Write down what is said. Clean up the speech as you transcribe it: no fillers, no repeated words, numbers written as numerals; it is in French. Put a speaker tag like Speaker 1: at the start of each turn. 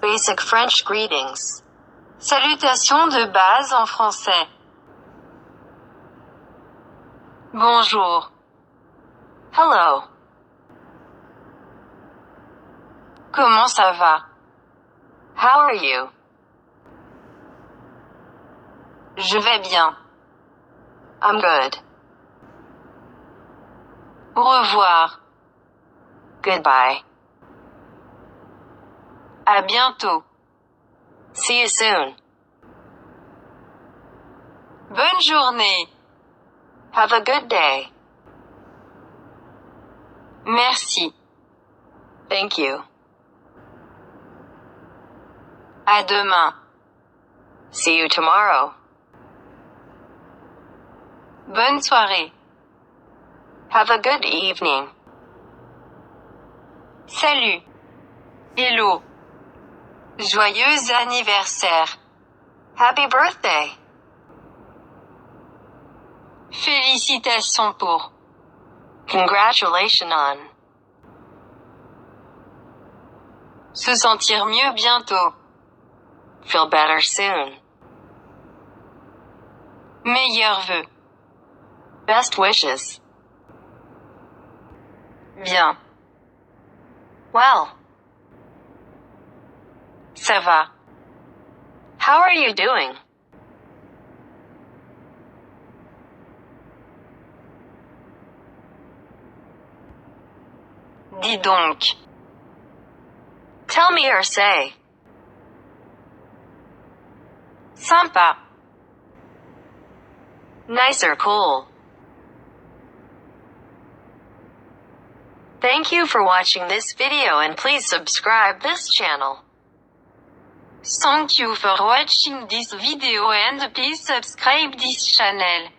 Speaker 1: Basic French greetings.
Speaker 2: Salutations de base en français. Bonjour.
Speaker 1: Hello.
Speaker 2: Comment ça va?
Speaker 1: How are you?
Speaker 2: Je vais bien.
Speaker 1: I'm good.
Speaker 2: Au revoir.
Speaker 1: Goodbye.
Speaker 2: À bientôt.
Speaker 1: See you soon.
Speaker 2: Bonne journée.
Speaker 1: Have a good day.
Speaker 2: Merci.
Speaker 1: Thank you.
Speaker 2: À demain.
Speaker 1: See you tomorrow.
Speaker 2: Bonne soirée.
Speaker 1: Have a good evening.
Speaker 2: Salut. Hello. Joyeux anniversaire.
Speaker 1: Happy birthday.
Speaker 2: Félicitations pour.
Speaker 1: Congratulations on.
Speaker 2: Se sentir mieux bientôt.
Speaker 1: Feel better soon.
Speaker 2: Meilleurs vœux.
Speaker 1: Best wishes.
Speaker 2: Bien.
Speaker 1: Well.
Speaker 2: Ça va.
Speaker 1: How are you doing?
Speaker 2: Dis donc.
Speaker 1: Tell me or say.
Speaker 2: Sympa.
Speaker 1: Nice or cool. Thank you for watching this video and please subscribe this channel.
Speaker 2: Thank you for watching this video and please subscribe this channel.